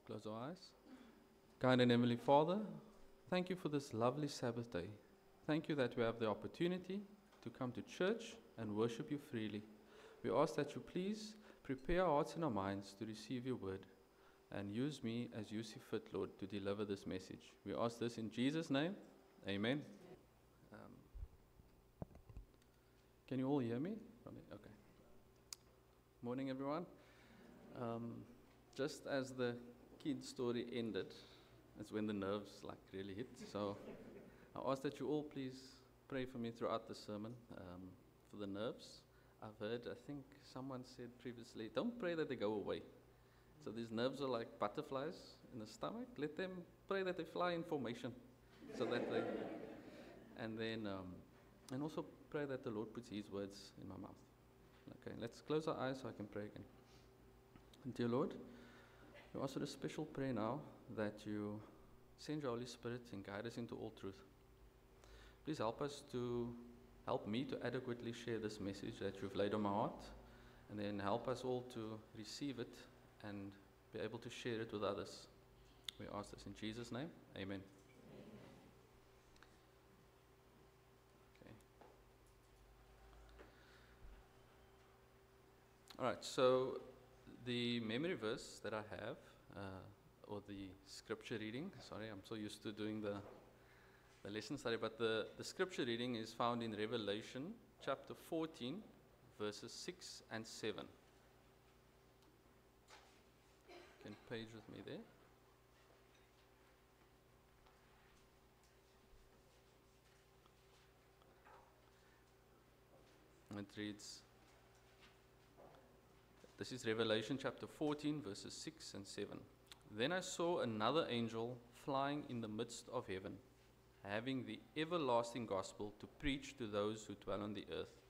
Close our eyes. Kind and Heavenly Father, thank you for this lovely Sabbath day. Thank you that we have the opportunity to come to church and worship you freely. We ask that you please prepare our hearts and our minds to receive your word and use me as you see fit, Lord, to deliver this message. We ask this in Jesus' name. Amen. Can you all hear me? Okay. Morning, everyone. Just as the kid story ended, it's when the nerves really hit. So I ask that you all please pray for me throughout the sermon for the nerves. I've heard, I think someone said previously, don't pray that they go away. So these nerves are like butterflies in the stomach. Let them pray that they fly in formation, so that they, and also pray that the Lord puts His words in my mouth. Okay, let's close our eyes so I can pray again. Dear Lord, we ask for a special prayer now that you send your Holy Spirit and guide us into all truth. Please help me to adequately share this message that you've laid on my heart, and then help us all to receive it and be able to share it with others. We ask this in Jesus' name. Amen. Okay. All right, so the memory verse that I have, or the scripture reading, sorry, I'm so used to doing the lesson study, but the scripture reading is found in Revelation chapter 14, verses 6 and 7. You can page with me there. It reads, this is Revelation chapter 14, verses 6 and 7. Then I saw another angel flying in the midst of heaven, having the everlasting gospel to preach to those who dwell on the earth,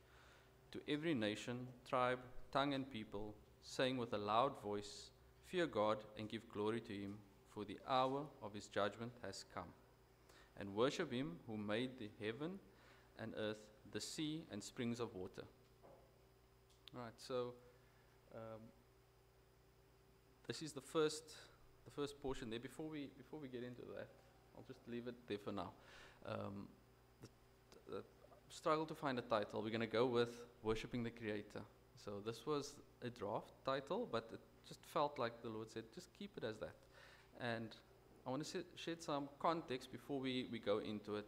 to every nation, tribe, tongue, and people, saying with a loud voice, fear God and give glory to Him, for the hour of His judgment has come. And worship Him who made the heaven and earth, the sea, and springs of water. All right, so this is the first portion there. Before we get into that, I'll just leave it there for now. The struggle to find a title. We're going to go with Worshipping the Creator. So this was a draft title, but it just felt like the Lord said, just keep it as that. And I want to shed some context before we go into it.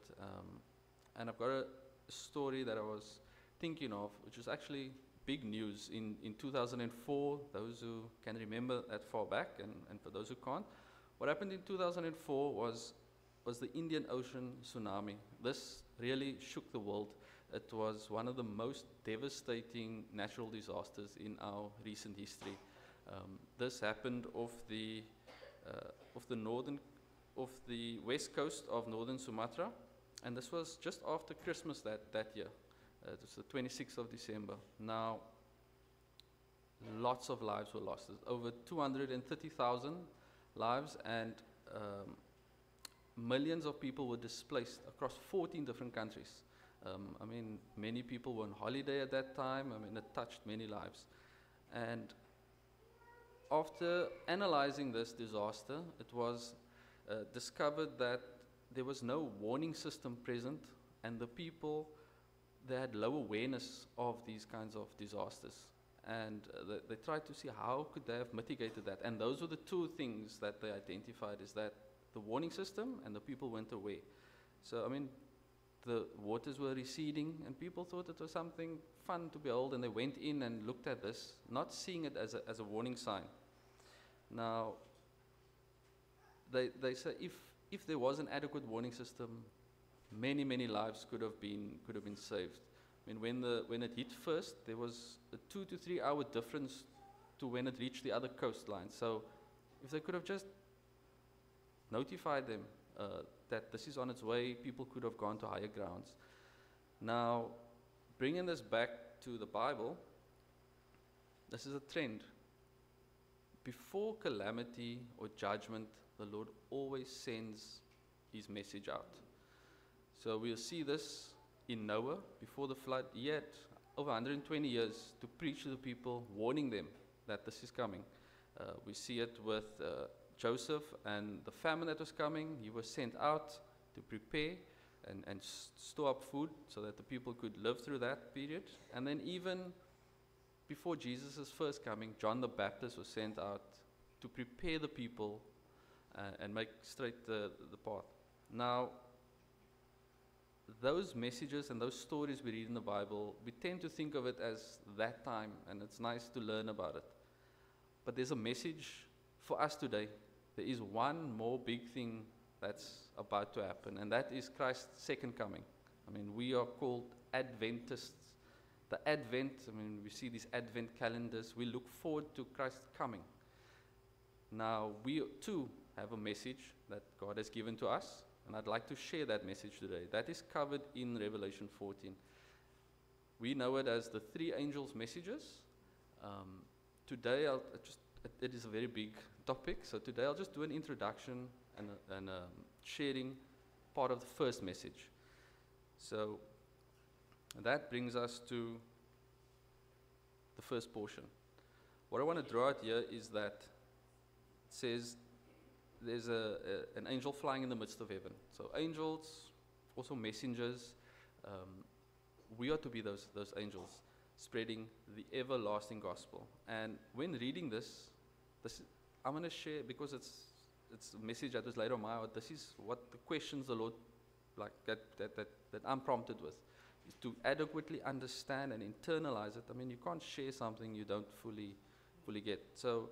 And I've got a story that I was thinking of, which was actually big news in 2004, those who can remember that far back, and for those who can't. What happened in 2004 was the Indian Ocean tsunami. This really shook the world. It was one of the most devastating natural disasters in our recent history. This happened off the west coast of northern Sumatra, and this was just after Christmas that year. It was the 26th of December. Now, lots of lives were lost. Over 230,000 lives, and millions of people were displaced across 14 different countries. Many people were on holiday at that time. It touched many lives. And after analyzing this disaster, it was discovered that there was no warning system present, and the people, they had low awareness of these kinds of disasters. And they tried to see how could they have mitigated that. And those were the two things that they identified, is that the warning system and the people weren't aware. So, the waters were receding, and people thought it was something fun to behold, and they went in and looked at this, not seeing it as a warning sign. Now, they say if there was an adequate warning system, many lives could have been saved. When it hit first, there was a 2 to 3 hour difference to when it reached the other coastline. So if they could have just notified them that this is on its way, people could have gone to higher grounds. Now, bringing this back to the Bible, this is a trend. Before calamity or judgment, the Lord always sends His message out. So we'll see this in Noah before the flood. He had over 120 years to preach to the people, warning them that this is coming. We see it with Joseph and the famine that was coming, he was sent out to prepare and store up food so that the people could live through that period. And then even before Jesus' first coming, John the Baptist was sent out to prepare the people and make straight the path. Now, those messages and those stories we read in the Bible, we tend to think of it as that time, and it's nice to learn about it. But there's a message for us today. There is one more big thing that's about to happen, and that is Christ's second coming. I mean, we are called Adventists. The Advent, I mean, we see these Advent calendars. We look forward to Christ's coming. Now, we too have a message that God has given to us, and I'd like to share that message today. That is covered in Revelation 14. We know it as the three angels' messages. Today, it is a very big topic, so today I'll just do an introduction and sharing part of the first message. So that brings us to the first portion. What I want to draw out here is that it says there's an angel flying in the midst of heaven. So angels, also messengers, we are to be those angels spreading the everlasting gospel. And when reading this I'm going to share, because it's a message that was laid on my heart. This is what the questions the Lord, like that I'm prompted with, is to adequately understand and internalize it. I mean, you can't share something you don't fully get. So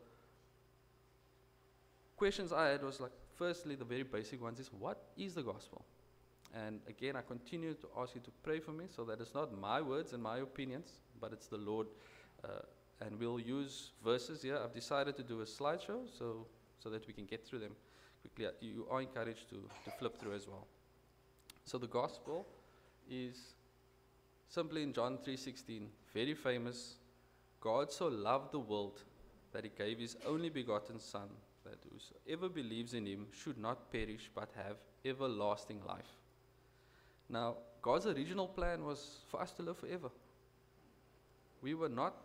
questions I had was like, firstly, the very basic ones is, what is the gospel? And again, I continue to ask you to pray for me so that it's not my words and my opinions, but it's the Lord. And we'll use verses here. I've decided to do a slideshow so that we can get through them quickly. You are encouraged to flip through as well. So the gospel is simply in John 3:16, very famous. God so loved the world that he gave his only begotten Son, that whosoever believes in him should not perish but have everlasting life. Now, God's original plan was for us to live forever. We were not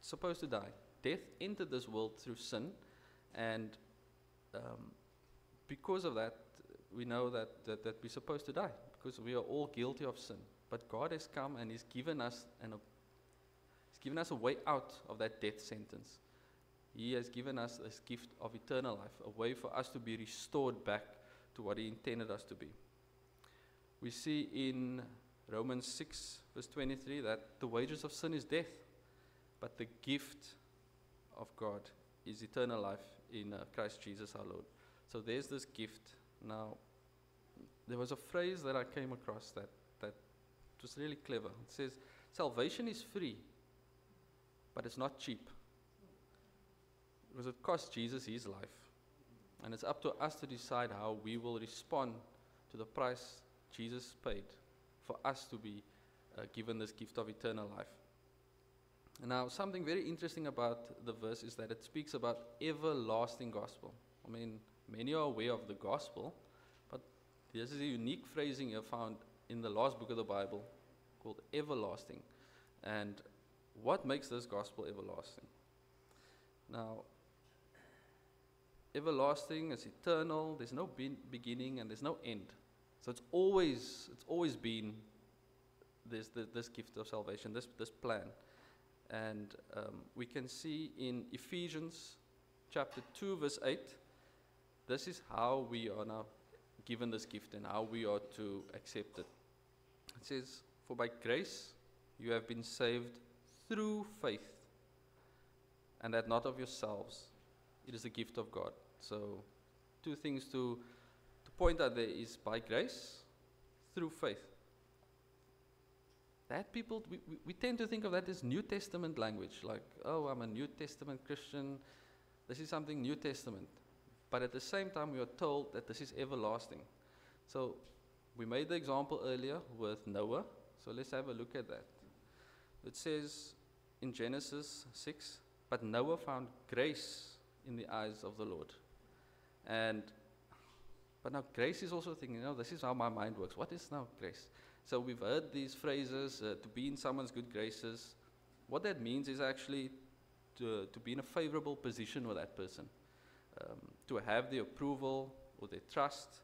supposed to die. Death entered this world through sin, and because of that, we know that we're supposed to die, because we are all guilty of sin. But God has come and he's given us a way out of that death sentence. He has given us this gift of eternal life, a way for us to be restored back to what he intended us to be. We see in Romans 6, verse 23, that the wages of sin is death, but the gift of God is eternal life in Christ Jesus our Lord. So there's this gift. Now, there was a phrase that I came across that was really clever. It says, salvation is free, but it's not cheap. Because it cost Jesus his life. And it's up to us to decide how we will respond to the price Jesus paid for us to be given this gift of eternal life. Now, something very interesting about the verse is that it speaks about everlasting gospel. I mean, many are aware of the gospel, but this is a unique phrasing here found in the last book of the Bible called everlasting. And what makes this gospel everlasting? Now, everlasting is eternal. There's no beginning and there's no end. So it's always been this gift of salvation, this plan. And we can see in Ephesians chapter 2, verse 8, this is how we are now given this gift and how we are to accept it. It says, for by grace you have been saved through faith, and that not of yourselves. It is a gift of God. So two things to point out there is by grace, through faith. That people, we tend to think of that as New Testament language, like, oh, I'm a New Testament Christian, this is something New Testament. But at the same time, we are told that this is everlasting. So we made the example earlier with Noah, so let's have a look at that. It says in Genesis 6, but Noah found grace in the eyes of the Lord. But now grace is also a thing, this is how my mind works. What is now grace? So we've heard these phrases, to be in someone's good graces. What that means is actually to be in a favorable position with that person. to have their approval or their trust.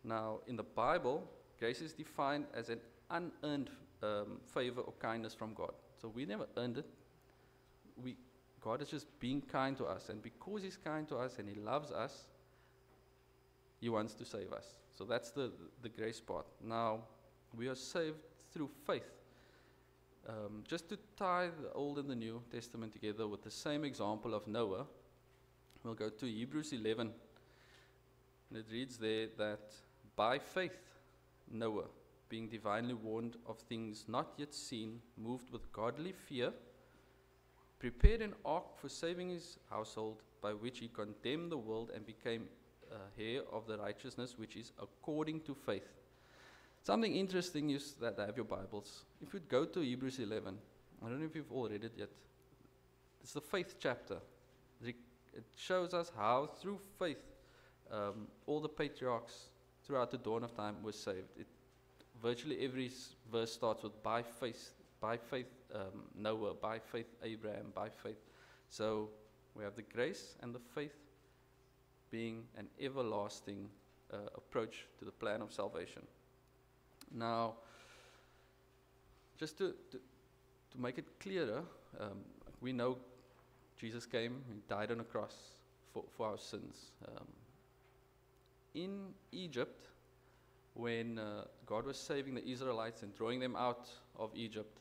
Now, in the Bible, grace is defined as an unearned favor or kindness from God. So we never earned it. God is just being kind to us, and because He's kind to us and He loves us, He wants to save us. So that's the grace part. Now, we are saved through faith. Just to tie the Old and the New Testament together with the same example of Noah, we'll go to Hebrews 11. And it reads there that by faith, Noah, being divinely warned of things not yet seen, moved with godly fear, prepared an ark for saving his household, by which he condemned the world and became heir of the righteousness which is according to faith. Something interesting is that I have your Bibles. If you'd go to Hebrews 11, I don't know if you've all read it yet. It's the faith chapter. It shows us how through faith all the patriarchs throughout the dawn of time were saved. Virtually every verse starts with by faith Noah, by faith Abraham, by faith. So we have the grace and the faith being an everlasting approach to the plan of salvation. Now, just to make it clearer, we know Jesus came and died on a cross for our sins. In Egypt, when God was saving the Israelites and drawing them out of Egypt,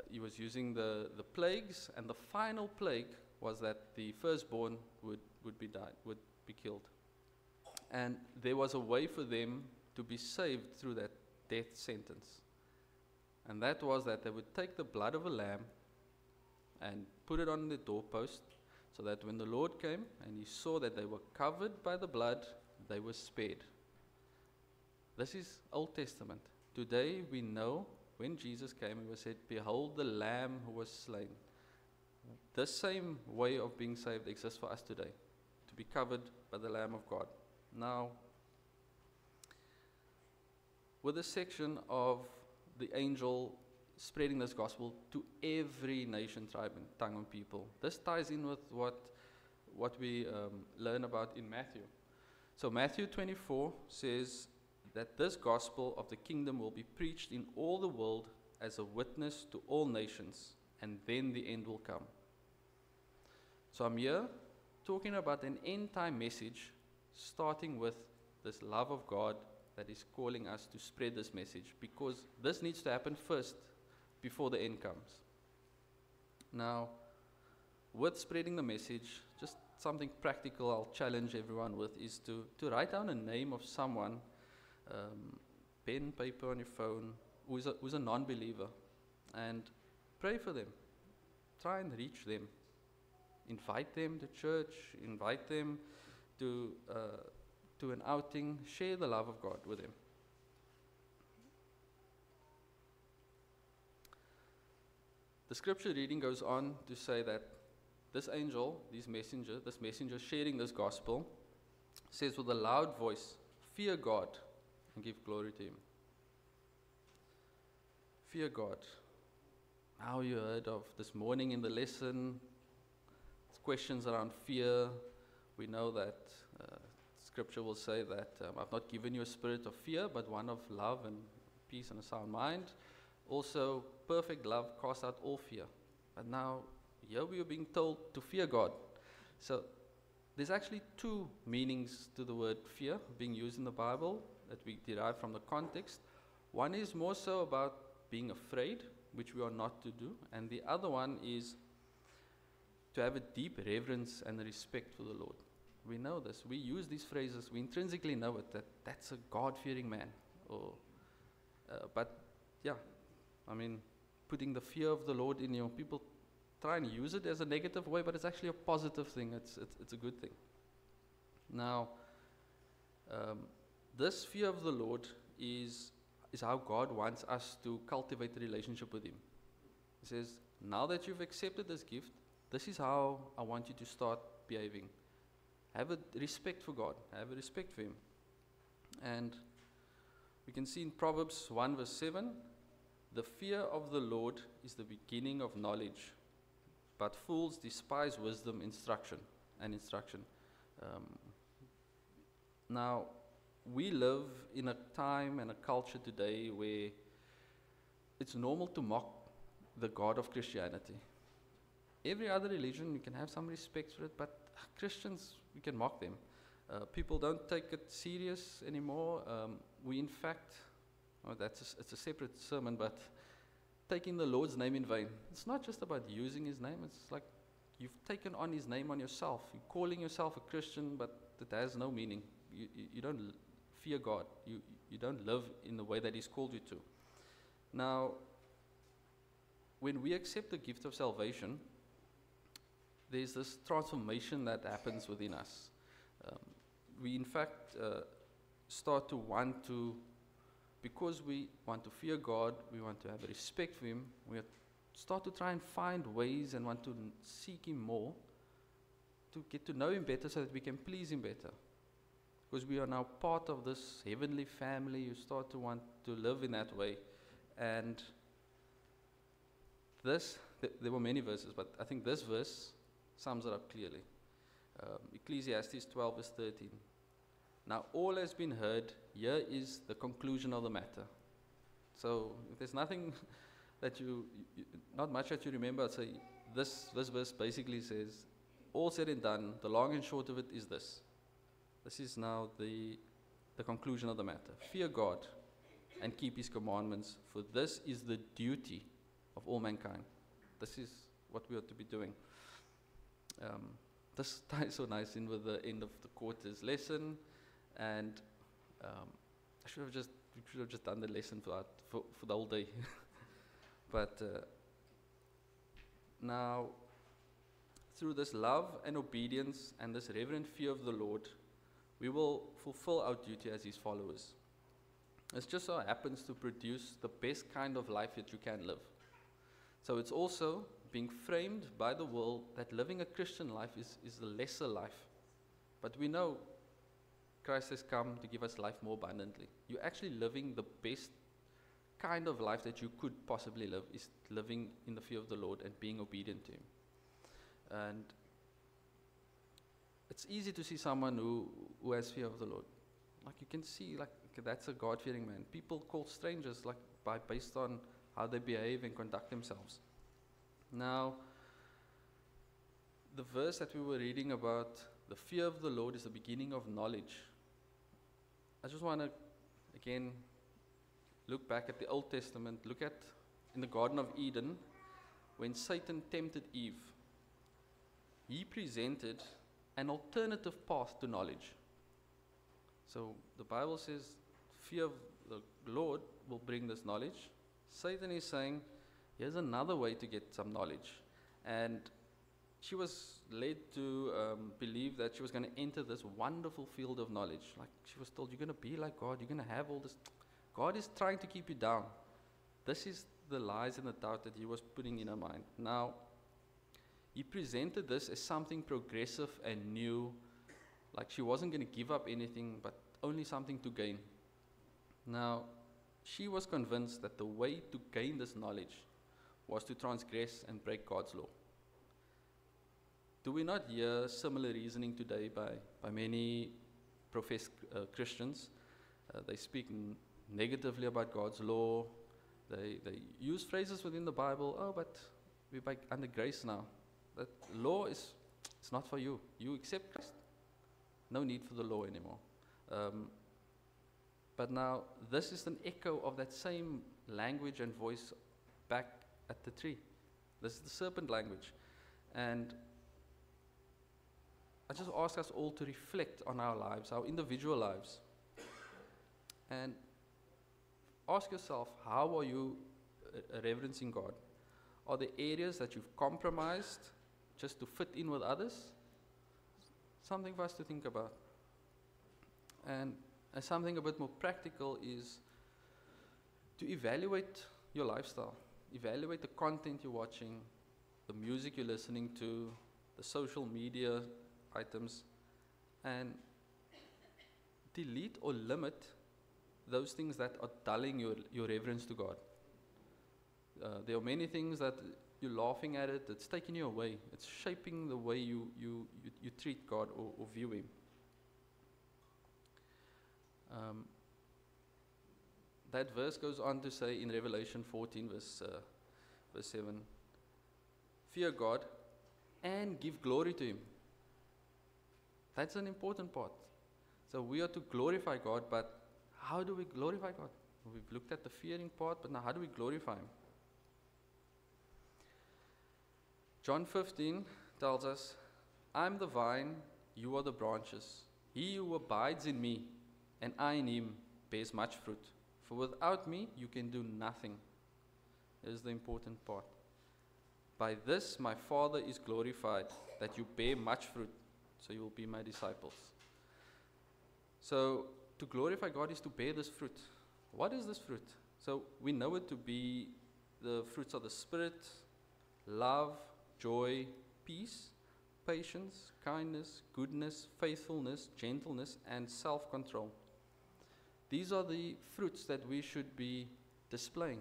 He was using the plagues, and the final plague was that the firstborn would be killed. And there was a way for them to be saved through that death sentence. And that was that they would take the blood of a lamb and put it on the doorpost, so that when the Lord came and He saw that they were covered by the blood, they were spared. This is Old Testament. Today we know when Jesus came, He was said, "Behold the Lamb who was slain." The same way of being saved exists for us today, to be covered by the Lamb of God. Now, with this section of the angel spreading this gospel to every nation, tribe, and tongue of people, this ties in with what we learn about in Matthew. So Matthew 24 says that this gospel of the kingdom will be preached in all the world as a witness to all nations, and then the end will come. So I'm here talking about an end-time message, starting with this love of God that is calling us to spread this message, because this needs to happen first before the end comes. Now, with spreading the message, just something practical I'll challenge everyone with is to write down a name of someone, pen, paper on your phone, who's a non-believer, and pray for them. Try and reach them. Invite them to church, invite them to an outing, share the love of God with them. The scripture reading goes on to say that this angel, this messenger sharing this gospel, says with a loud voice, "Fear God and give glory to Him." Fear God. Now you heard of this morning in the lesson, questions around fear. We know that scripture will say that I've not given you a spirit of fear, but one of love and peace and a sound mind. Also, perfect love casts out all fear. But now, here we are being told to fear God. So, there's actually two meanings to the word fear being used in the Bible that we derive from the context. One is more so about being afraid, which we are not to do, and the other one is to have a deep reverence and respect for the Lord. We know this. We use these phrases. We intrinsically know it, that that's a God-fearing man. But, yeah, I mean, putting the fear of the Lord in you, people try and use it as a negative way, but it's actually a positive thing. It's a good thing. Now, this fear of the Lord is how God wants us to cultivate a relationship with Him. He says, now that you've accepted this gift, this is how I want you to start behaving. Have a respect for God. Have a respect for Him. And we can see in Proverbs 1 verse 7, "The fear of the Lord is the beginning of knowledge, but fools despise wisdom instruction." and instruction. Um, Now, we live in a time and a culture today where it's normal to mock the God of Christianity. Every other religion, you can have some respect for it, but Christians, we can mock them. People don't take it serious anymore. We, in fact, it's a separate sermon, but taking the Lord's name in vain. It's not just about using His name. It's like you've taken on His name on yourself. You're calling yourself a Christian, but it has no meaning. You don't fear God. You don't live in the way that He's called you to. Now, when we accept the gift of salvation, there's this transformation that happens within us. We, in fact, start to want to, because we want to fear God, we want to have respect for Him, we start to try and find ways and want to seek Him more, to get to know Him better so that we can please Him better. Because we are now part of this heavenly family, you start to want to live in that way. And this, there were many verses, but I think this verse sums it up clearly. Ecclesiastes 12 verse 13. Now all has been heard, here is the conclusion of the matter. So if there's nothing that not much that you remember, I'd say this verse basically says, all said and done, the long and short of it is this. This is now the conclusion of the matter. Fear God and keep His commandments, for this is the duty of all mankind. This is what we ought to be doing. This ties so nice in with the end of the quarter's lesson, and we should have just done the lesson for the whole day. But now, through this love and obedience and this reverent fear of the Lord, we will fulfill our duty as His followers. It just so happens to produce the best kind of life that you can live. So it's also being framed by the world that living a Christian life is a lesser life. But we know Christ has come to give us life more abundantly. You're actually living the best kind of life that you could possibly live, is living in the fear of the Lord and being obedient to Him. And it's easy to see someone who has fear of the Lord. Like you can see, like, okay, that's a God-fearing man. People call strangers based on how they behave and conduct themselves. Now, the verse that we were reading about, the fear of the Lord is the beginning of knowledge. I just want to, again, look back at the Old Testament, look at in the Garden of Eden, when Satan tempted Eve. He presented an alternative path to knowledge. So the Bible says fear of the Lord will bring this knowledge. Satan is saying, here's another way to get some knowledge. And she was led to believe that she was going to enter this wonderful field of knowledge. Like she was told, you're going to be like God, you're going to have all this. God is trying to keep you down. This is the lies and the doubt that he was putting in her mind. Now, he presented this as something progressive and new, like she wasn't going to give up anything, but only something to gain. Now, she was convinced that the way to gain this knowledge was to transgress and break God's law. Do we not hear similar reasoning today by many professed Christians? They speak negatively about God's law. They use phrases within the Bible, oh, but we're under grace now. That law it's not for you. You accept Christ. No need for the law anymore. But now, this is an echo of that same language and voice back at the tree. This is the serpent language. And I just ask us all to reflect on our lives, our individual lives. And ask yourself, how are you reverencing God? Are there areas that you've compromised just to fit in with others? Something for us to think about. And something a bit more practical is to evaluate your lifestyle. Evaluate the content you're watching, the music you're listening to, the social media items, and delete or limit those things that are dulling your reverence to God. There are many things that you're laughing at it, it's taking you away. It's shaping the way you treat God or view Him. That verse goes on to say in Revelation 14, verse 7, fear God and give glory to Him. That's an important part. So we are to glorify God, but how do we glorify God? We've looked at the fearing part, but now how do we glorify Him? John 15 tells us, I'm the vine, you are the branches. He who abides in me, and I in him, bears much fruit. For without me, you can do nothing. Here's the important part. By this my Father is glorified, that you bear much fruit, so you will be my disciples. So, to glorify God is to bear this fruit. What is this fruit? So, we know it to be the fruits of the Spirit, love, joy, peace, patience, kindness, goodness, faithfulness, gentleness, and self-control. These are the fruits that we should be displaying.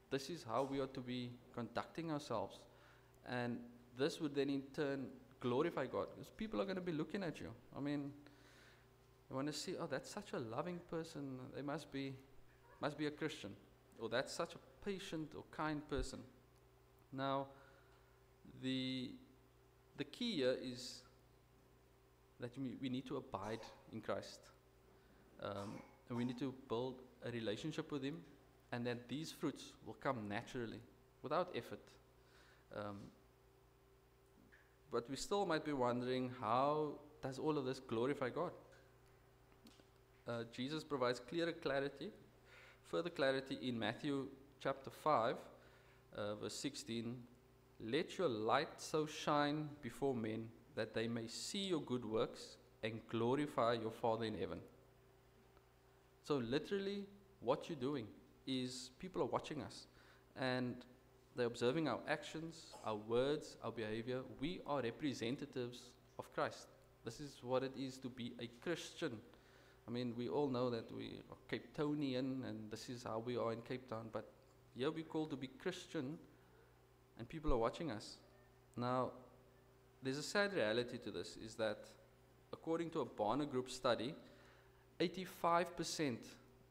This is how we are to be conducting ourselves. And this would then in turn glorify God, because people are going to be looking at you. I mean, you want to see, oh, that's such a loving person. They must be a Christian. Or that's such a patient or kind person. Now, the key here is that we need to abide in Christ. And we need to build a relationship with Him, and then these fruits will come naturally, without effort. But we still might be wondering, how does all of this glorify God? Jesus provides further clarity in Matthew chapter 5, verse 16. Let your light so shine before men that they may see your good works and glorify your Father in heaven. So literally, what you're doing is people are watching us, and they're observing our actions, our words, our behavior. We are representatives of Christ. This is what it is to be a Christian. I mean, we all know that we are Cape Townian, and this is how we are in Cape Town, but here we're called to be Christian, and people are watching us. Now, there's a sad reality to this, is that according to a Barna Group study, 85%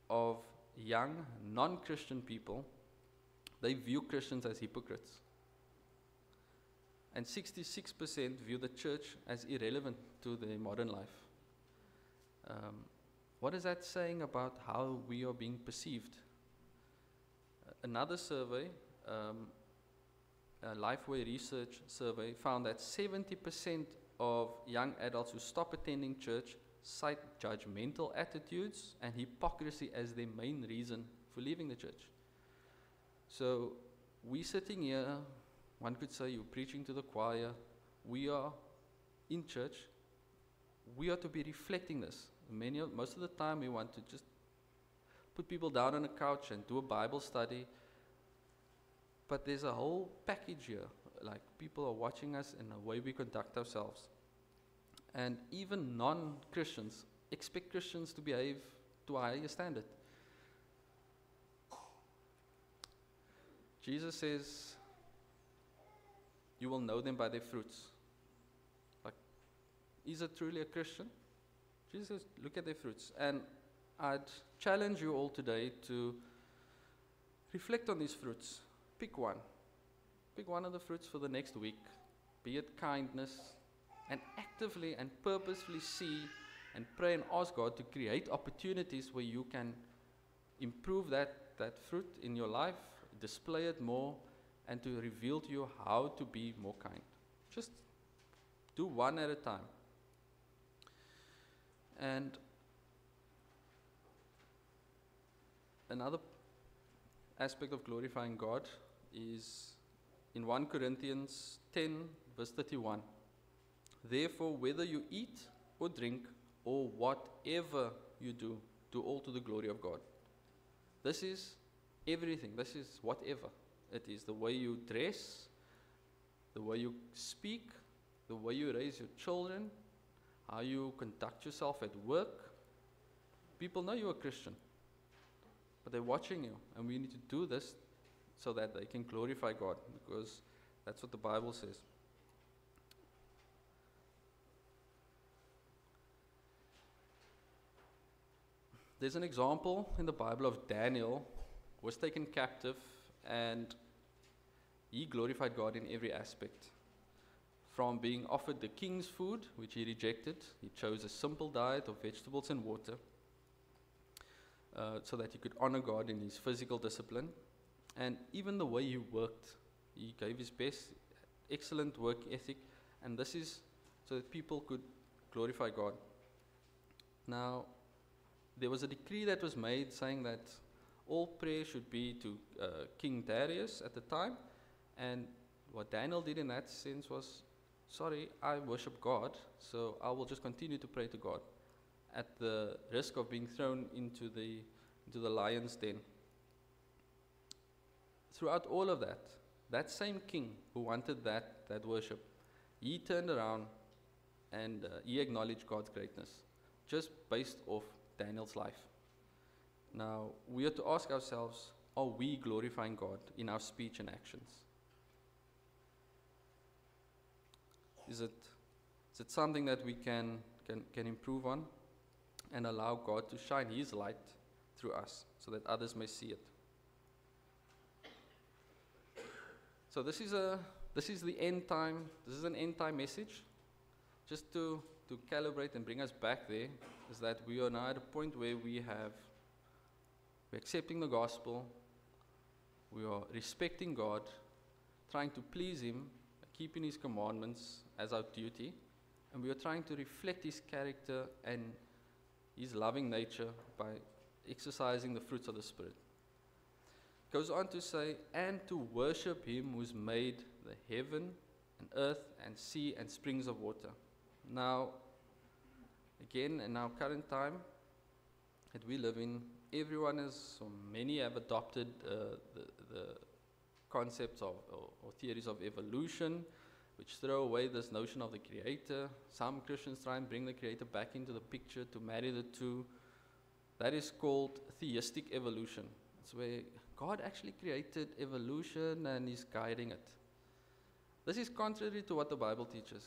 of young, non-Christian people, they view Christians as hypocrites. And 66% view the church as irrelevant to their modern life. What is that saying about how we are being perceived? Another survey, a Lifeway Research survey, found that 70% of young adults who stop attending church cite judgmental attitudes and hypocrisy as their main reason for leaving the church. So, we sitting here, one could say you're preaching to the choir, we are in church, we are to be reflecting this. Most of the time we want to just put people down on a couch and do a Bible study, but there's a whole package here, like people are watching us and the way we conduct ourselves. And even non-Christians expect Christians to behave to a higher standard. Jesus says, you will know them by their fruits. Like, is it truly a Christian? Jesus says, look at their fruits. And I'd challenge you all today to reflect on these fruits. Pick one. Pick one of the fruits for the next week. Be it kindness, and actively and purposefully see and pray and ask God to create opportunities where you can improve that fruit in your life, display it more, and to reveal to you how to be more kind. Just do one at a time. And another aspect of glorifying God is in 1 Corinthians 10, verse 31. Therefore, whether you eat or drink or whatever you do, do all to the glory of God. This is everything. This is whatever. It is the way you dress, the way you speak, the way you raise your children, how you conduct yourself at work. People know you're a Christian, but they're watching you, and we need to do this so that they can glorify God, because That's what the Bible says. There's an example in the Bible of Daniel who was taken captive, and he glorified God in every aspect. From being offered the king's food, which he rejected, he chose a simple diet of vegetables and water so that he could honor God in his physical discipline. And even the way he worked, he gave his best, excellent work ethic, and this is so that people could glorify God. Now, there was a decree that was made saying that all prayer should be to King Darius at the time, and what Daniel did in that sense was, sorry, I worship God, so I will just continue to pray to God at the risk of being thrown into the lion's den. Throughout all of that, that same king who wanted that worship, he turned around and he acknowledged God's greatness, just based off Daniel's life. Now, we have to ask ourselves, are we glorifying God in our speech and actions? Is it something that we can improve on and allow God to shine His light through us so that others may see it? So this is the end time. This is an end time message. Just to calibrate and bring us back there, is that we are now at a point where we're accepting the gospel, we are respecting God, trying to please Him, keeping His commandments as our duty, and we are trying to reflect His character and His loving nature by exercising the fruits of the Spirit. Goes on to say, and to worship Him who's made the heaven and earth and sea and springs of water. Now, again, in our current time that we live in, everyone is, or many have adopted the concepts of or theories of evolution, which throw away this notion of the Creator. Some Christians try and bring the Creator back into the picture to marry the two. That is called theistic evolution. It's where God actually created evolution and is guiding it. This is contrary to what the Bible teaches,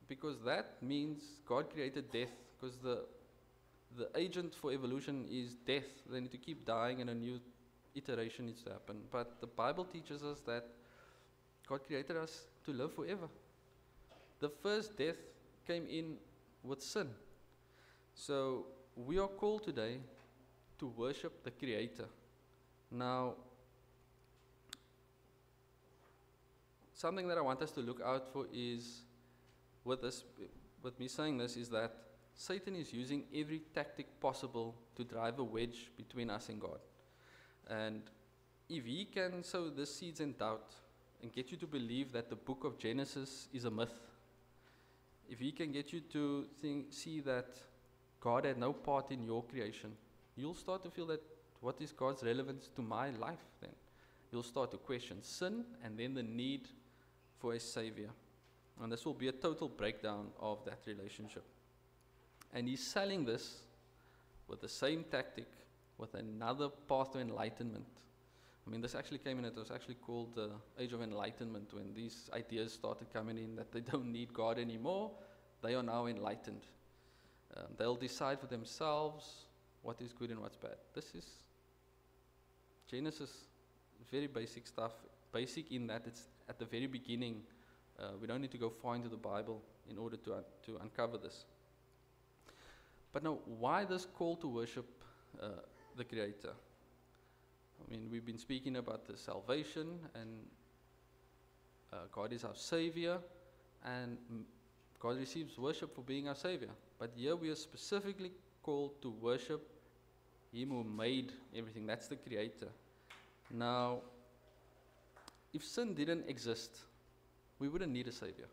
because that means God created death, because the agent for evolution is death. They need to keep dying and a new iteration needs to happen. But the Bible teaches us that God created us to live forever. The first death came in with sin. So we are called today to worship the Creator. Now, something that I want us to look out for is, with me saying this, is that Satan is using every tactic possible to drive a wedge between us and God. And if he can sow the seeds in doubt and get you to believe that the book of Genesis is a myth, if he can get you to see that God had no part in your creation, you'll start to feel that, what is God's relevance to my life then? You'll start to question sin and then the need for a Savior. And this will be a total breakdown of that relationship. And he's selling this with the same tactic, with another path to enlightenment. I mean, this actually came in, it was actually called the Age of Enlightenment, when these ideas started coming in that they don't need God anymore, they are now enlightened. They'll decide for themselves what is good and what's bad. This is Genesis, very basic stuff, basic in that it's at the very beginning. We don't need to go far into the Bible in order to uncover this. But now, why this call to worship the Creator? I mean, we've been speaking about the salvation, and God is our Savior, and God receives worship for being our Savior. But here we are specifically called to worship Him who made everything. That's the Creator. Now, if sin didn't exist, we wouldn't need a Savior.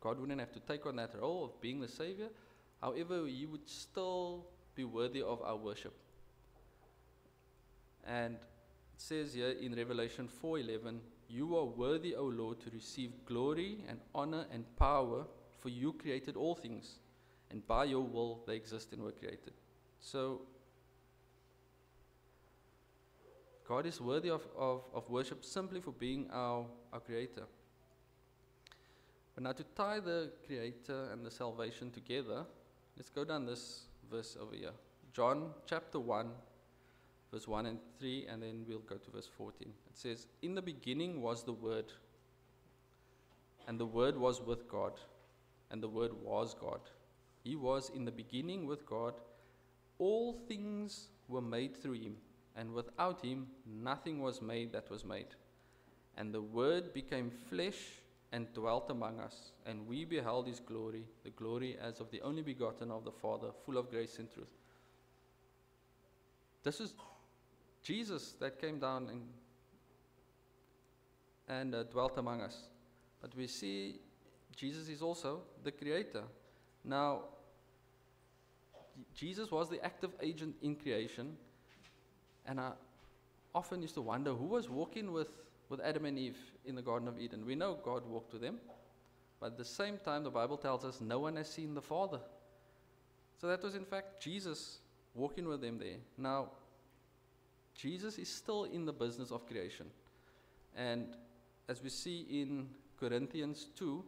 God wouldn't have to take on that role of being the Savior. However, He would still be worthy of our worship. And it says here in Revelation 4:11, "You are worthy, O Lord, to receive glory and honor and power, for you created all things, and by your will they exist and were created." So, God is worthy of worship simply for being our Creator. But now to tie the Creator and the salvation together, let's go down this verse over here. John chapter 1, verse 1 and 3, and then we'll go to verse 14. It says, "In the beginning was the Word, and the Word was with God, and the Word was God. He was in the beginning with God. All things were made through him, and without him nothing was made that was made. And the Word became flesh and dwelt among us, and we beheld his glory, the glory as of the only begotten of the Father, full of grace and truth." This is Jesus that came down and dwelt among us. But we see Jesus is also the Creator. Now, Jesus was the active agent in creation, and I often used to wonder who was walking with Adam and Eve in the Garden of Eden. We know God walked with them, but at the same time the Bible tells us no one has seen the Father. So that was in fact Jesus walking with them there. Now, Jesus is still in the business of creation. And as we see in Corinthians 2,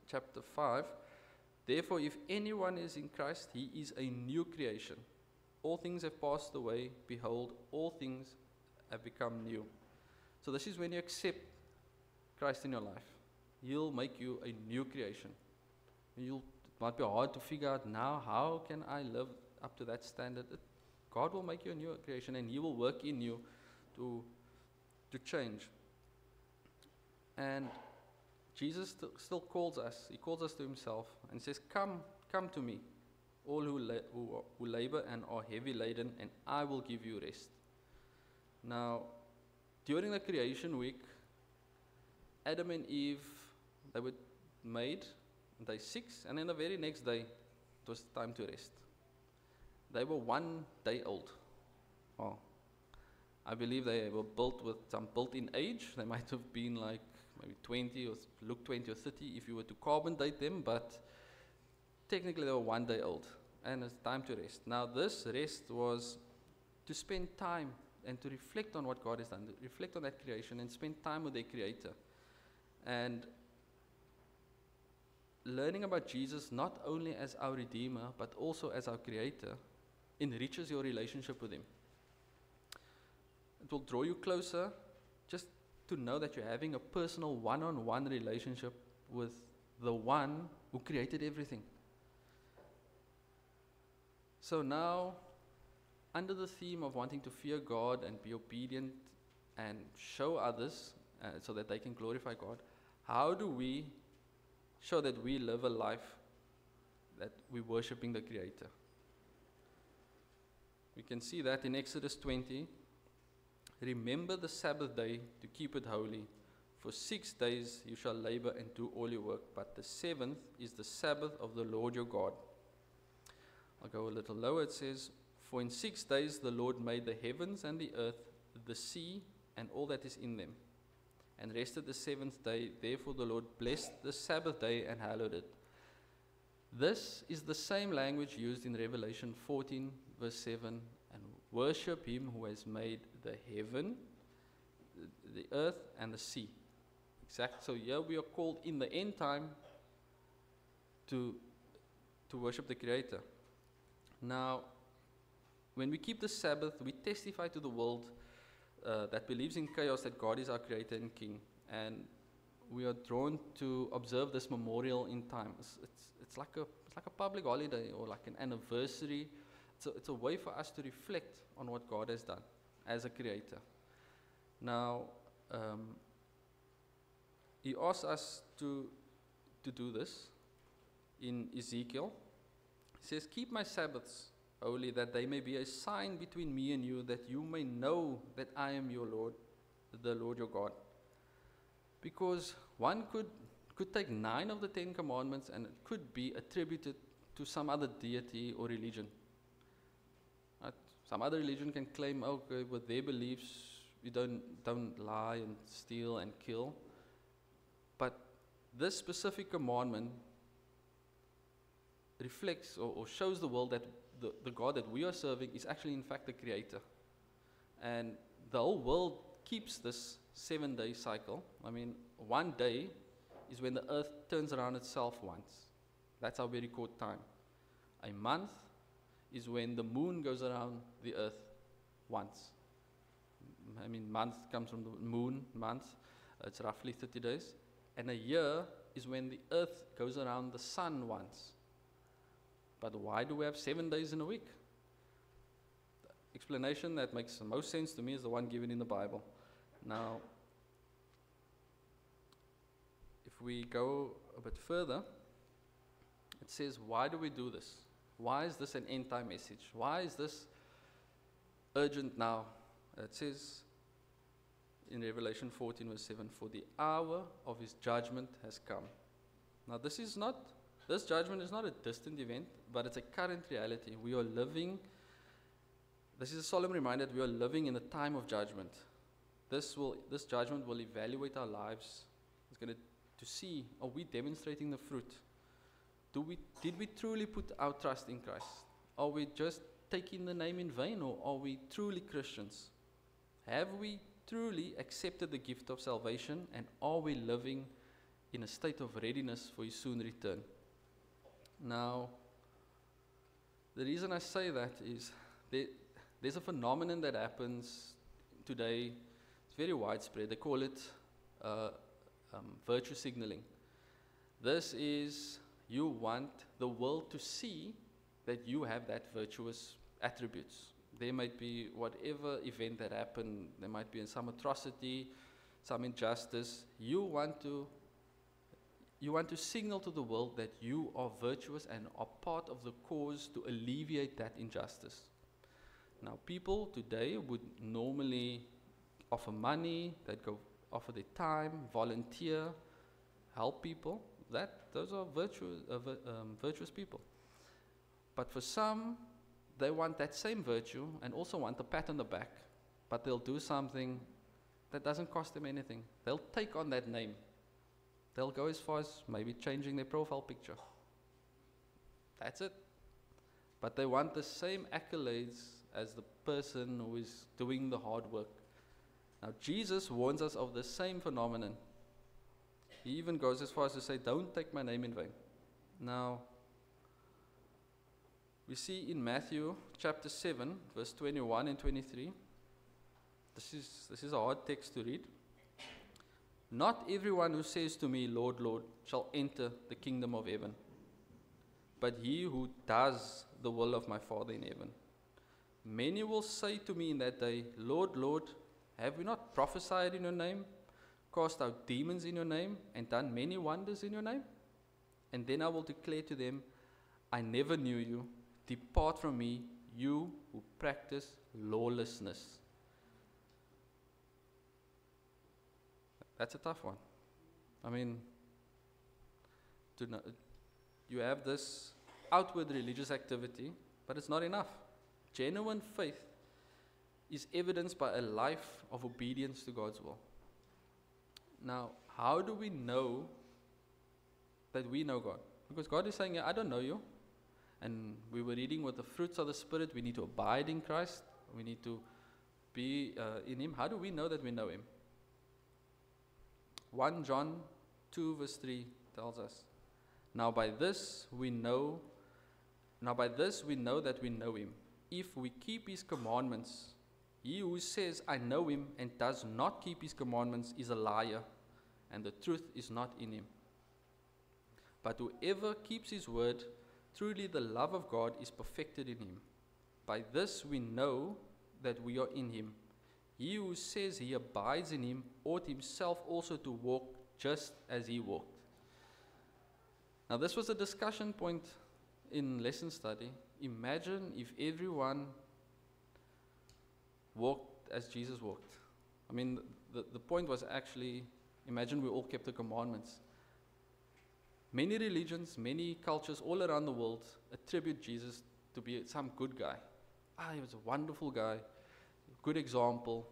chapter 5, "Therefore, if anyone is in Christ, he is a new creation. All things have passed away. Behold, all things have become new." So this is when you accept Christ in your life. He'll make you a new creation. It might be hard to figure out now, how can I live up to that standard? God will make you a new creation, and he will work in you to change. And Jesus still calls us. He calls us to himself and says, come to me, all who labor and are heavy laden, and I will give you rest." Now, during the creation week, Adam and Eve, they were made on day 6, and then the very next day, it was time to rest. They were 1 day old. Well, I believe they were built with some built-in age. They might have been like maybe 20 or look 20 or 30 if you were to carbon date them, but technically they were 1 day old, and it's time to rest. Now, this rest was to spend time and to reflect on what God has done, to reflect on that creation and spend time with their Creator. And learning about Jesus not only as our Redeemer, but also as our Creator, enriches your relationship with him. It will draw you closer just to know that you're having a personal one-on-one relationship with the one who created everything. So now, under the theme of wanting to fear God and be obedient and show others so that they can glorify God, how do we show that we live a life that we're worshiping the Creator? We can see that in Exodus 20. "Remember the Sabbath day to keep it holy. For 6 days you shall labor and do all your work, but the 7th is the Sabbath of the Lord your God." I'll go a little lower. It says, "For in 6 days the Lord made the heavens and the earth, the sea, and all that is in them, and rested the 7th day. Therefore the Lord blessed the Sabbath day and hallowed it." This is the same language used in Revelation 14, verse 7, "And worship him who has made the heaven, the earth, and the sea." So here we are called in the end time to worship the Creator. Now, when we keep the Sabbath, we testify to the world that believes in chaos that God is our Creator and King, and we are drawn to observe this memorial in time. It's like a public holiday or like an anniversary. It's a way for us to reflect on what God has done as a Creator. Now, he asks us to do this in Ezekiel. He says, "Keep my Sabbaths holy, that they may be a sign between me and you, that you may know that I am your Lord, the Lord your God." Because one could take 9 of the 10 commandments and it could be attributed to some other deity or religion. Some other religion can claim, okay, with their beliefs, you don't lie and steal and kill. But this specific commandment reflects or shows the world that the God that we are serving is actually in fact the Creator. And the whole world keeps this 7-day cycle. I mean, 1 day is when the earth turns around itself once. That's how we record time. A month is when the moon goes around the earth once. I mean, month comes from the moon, month. It's roughly 30 days. And a year is when the earth goes around the sun once. But why do we have 7 days in a week? The explanation that makes the most sense to me is the one given in the Bible. Now, if we go a bit further, it says, why do we do this? Why is this an end time message? Why is this urgent now? It says in Revelation 14 verse 7, for the hour of his judgment has come. Now this judgment is not a distant event, but it's a current reality. We are living, this is a solemn reminder that we are living in a time of judgment. This judgment will evaluate our lives. It's going to see, are we demonstrating the fruit? Did we truly put our trust in Christ? Are we just taking the name in vain, or are we truly Christians? Have we truly accepted the gift of salvation, and are we living in a state of readiness for his soon return? Now, the reason I say that is there's a phenomenon that happens today. It's very widespread. They call it virtue signaling. This is, you want the world to see that you have that virtuous attributes. There might be whatever event that happened, there might be some atrocity, some injustice. You want to signal to the world that you are virtuous and are part of the cause to alleviate that injustice. Now, people today would normally offer money, they'd go offer their time, volunteer, help people. Those are virtuous people. But for some, they want that same virtue and also want a pat on the back, but they'll do something that doesn't cost them anything. They'll take on that name. They'll go as far as maybe changing their profile picture. That's it. But they want the same accolades as the person who is doing the hard work. Now, Jesus warns us of the same phenomenon. He even goes as far as to say, don't take my name in vain. Now, we see in Matthew chapter 7, verse 21 and 23. This is a hard text to read. Not everyone who says to me, Lord, Lord, shall enter the kingdom of heaven, but he who does the will of my Father in heaven. Many will say to me in that day, Lord, Lord, have we not prophesied in your name, cast out demons in your name, and done many wonders in your name? And then I will declare to them, I never knew you. Depart from me, you who practice lawlessness. That's a tough one. I mean, you have this outward religious activity, but it's not enough. Genuine faith is evidenced by a life of obedience to God's will. Now, how do we know that we know God? Because God is saying, I don't know you. And we were reading with the fruits of the Spirit. We need to abide in Christ. We need to be in Him. How do we know that we know Him? 1 John 2 verse 3 tells us, Now by this we know that we know Him, if we keep His commandments. He who says, I know Him, and does not keep His commandments is a liar, and the truth is not in him. But whoever keeps His word, truly the love of God is perfected in him. By this we know that we are in Him. He who says he abides in Him ought himself also to walk just as He walked. Now, this was a discussion point in lesson study. Imagine if everyone walked as Jesus walked. I mean, the point was actually, imagine we all kept the commandments. Many religions, many cultures all around the world attribute Jesus to be some good guy. He was a wonderful guy, good example.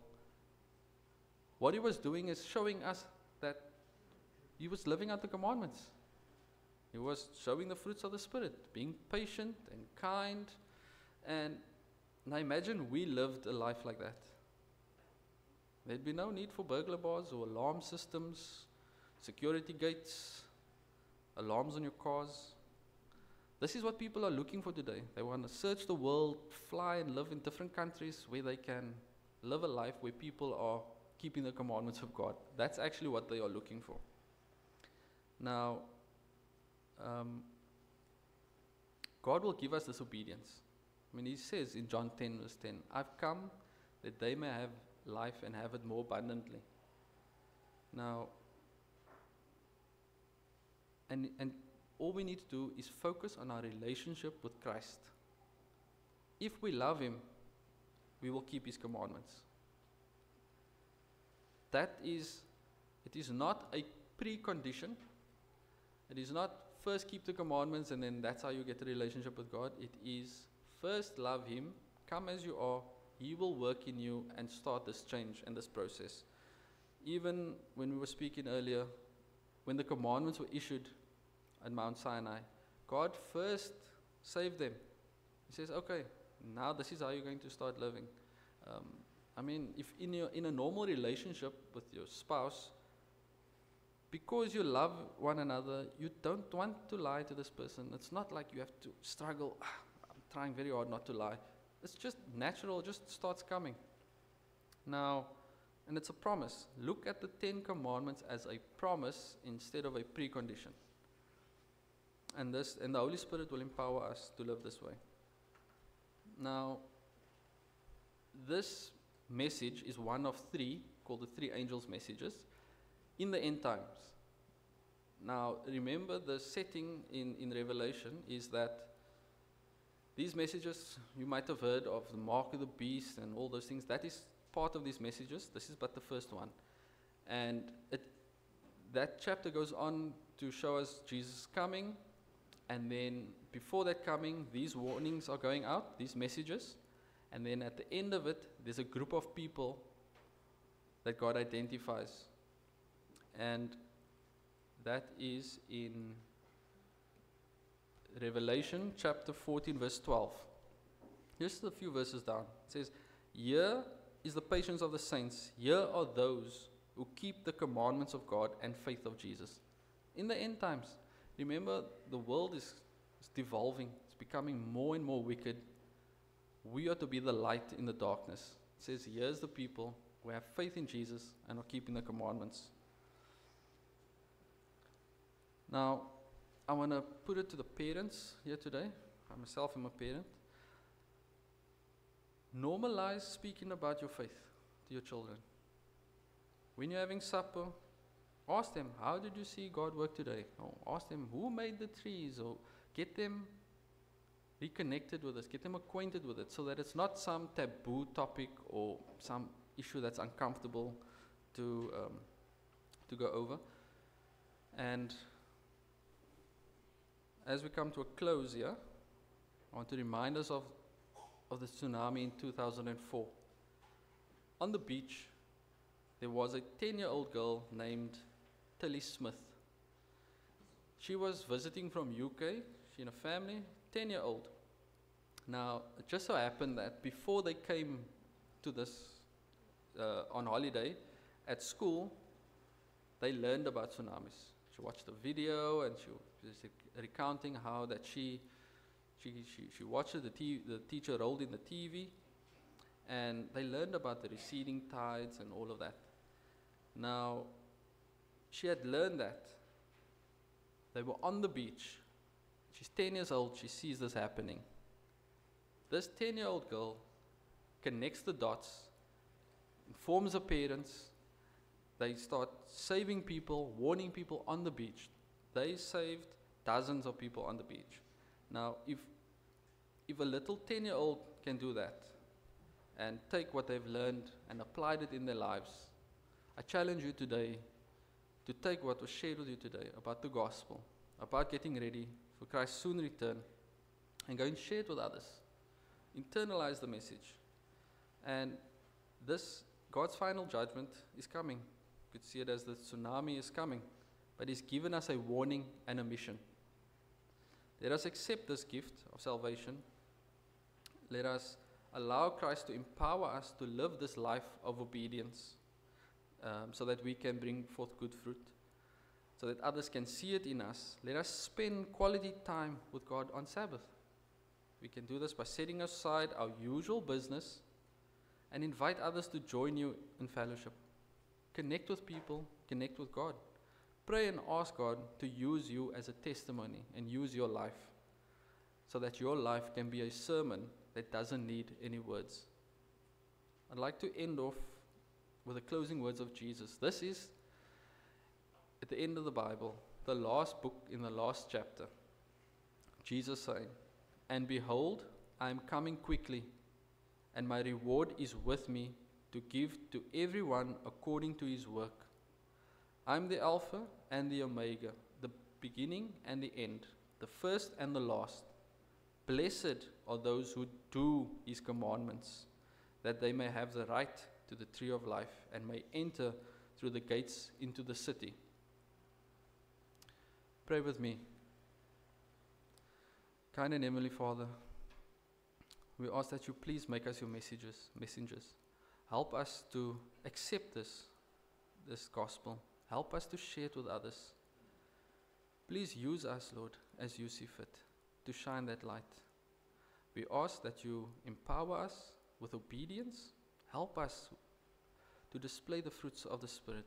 What He was doing is showing us that He was living out the commandments. He was showing the fruits of the Spirit, being patient and kind. And now imagine we lived a life like that. There'd be no need for burglar bars or alarm systems security gates, alarms on your cars. This is what people are looking for today. They want to search the world, fly and live in different countries where they can live a life where people are keeping the commandments of God. That's actually what they are looking for. Now, God will give us this obedience. I mean, He says in John 10 verse 10, I've come that they may have life and have it more abundantly. Now, and all we need to do is focus on our relationship with Christ. If we love Him, we will keep His commandments. It is not a precondition. It is not first keep the commandments and then that's how you get a relationship with God. It is first love Him, come as you are, He will work in you and start this change and this process. Even when we were speaking earlier, when the commandments were issued at Mount Sinai, God first saved them. He says, okay, now this is how you're going to start living. I mean, if in a normal relationship with your spouse, because you love one another, you don't want to lie to this person. It's not like you have to struggle. I'm trying very hard not to lie. It's just natural, just starts coming. Now, and it's a promise. Look at the 10 commandments as a promise instead of a precondition. And the Holy Spirit will empower us to live this way. Now, this message is one of 3, called the 3 angels' messages, in the end times. Now, remember the setting in Revelation is that these messages, you might have heard of the mark of the beast and all those things. That is part of these messages. This is but the first one. And that chapter goes on to show us Jesus coming. And then before that coming, these warnings are going out, these messages. And then at the end of it, there's a group of people that God identifies. And that is in Revelation chapter 14 verse 12. Just a few verses down. It says, here is the patience of the saints. Here are those who keep the commandments of God and faith of Jesus. In the end times, remember the world is devolving. It's becoming more and more wicked. We are to be the light in the darkness. It says, here's the people who have faith in Jesus and are keeping the commandments. Now, I want to put it to the parents here today. I myself am a parent. Normalize speaking about your faith to your children. When you're having supper, ask them, how did you see God work today? Or ask them, who made the trees? Or get them reconnected with us, get them acquainted with it, so that it's not some taboo topic or some issue that's uncomfortable to go over. And as we come to a close here, I want to remind us of the tsunami in 2004. On the beach, there was a 10-year-old girl named Tilly Smith. She was visiting from UK, she and a family, 10-year-old. Now, it just so happened that before they came to this on holiday, at school, they learned about tsunamis. She watched the video and she was recounting how that she watched it, the teacher rolled in the TV, and they learned about the receding tides and all of that. Now, she had learned that. They were on the beach. She's 10 years old, she sees this happening. This 10-year-old girl connects the dots, informs her parents. They start saving people, warning people on the beach. They saved dozens of people on the beach. Now, if a little 10-year-old can do that and take what they've learned and applied it in their lives, I challenge you today to take what was shared with you today about the gospel, about getting ready for Christ's soon return, and go and share it with others. Internalize the message. And this, God's final judgment is coming. You could see it as the tsunami is coming. But He's given us a warning and a mission. Let us accept this gift of salvation. Let us allow Christ to empower us to live this life of obedience, so that we can bring forth good fruit. so that others can see it in us. Let us spend quality time with God on Sabbath. We can do this by setting aside our usual business and invite others to join you in fellowship. Connect with people, connect with God. Pray and ask God to use you as a testimony and use your life so that your life can be a sermon that doesn't need any words. I'd like to end off with the closing words of Jesus. This is at the end of the Bible, the last book in the last chapter. Jesus saying, "And behold, I am coming quickly, and my reward is with me to give to everyone according to his work. I am the Alpha and the Omega, the beginning and the end, the first and the last. Blessed are those who do his commandments, that they may have the right to the tree of life and may enter through the gates into the city." Pray with me. Kind and Heavenly Father, we ask that you please make us your messengers. Help us to accept this gospel. Help us to share it with others. Please use us, Lord, as you see fit, to shine that light. We ask that you empower us with obedience. Help us to display the fruits of the Spirit.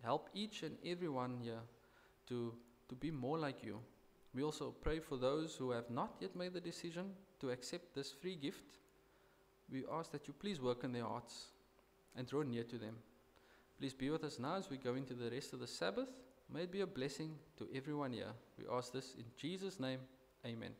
Help each and every one here to be more like you. We also pray for those who have not yet made the decision to accept this free gift. We ask that you please work in their hearts and draw near to them. Please be with us now as we go into the rest of the Sabbath. May it be a blessing to everyone here. We ask this in Jesus' name. Amen.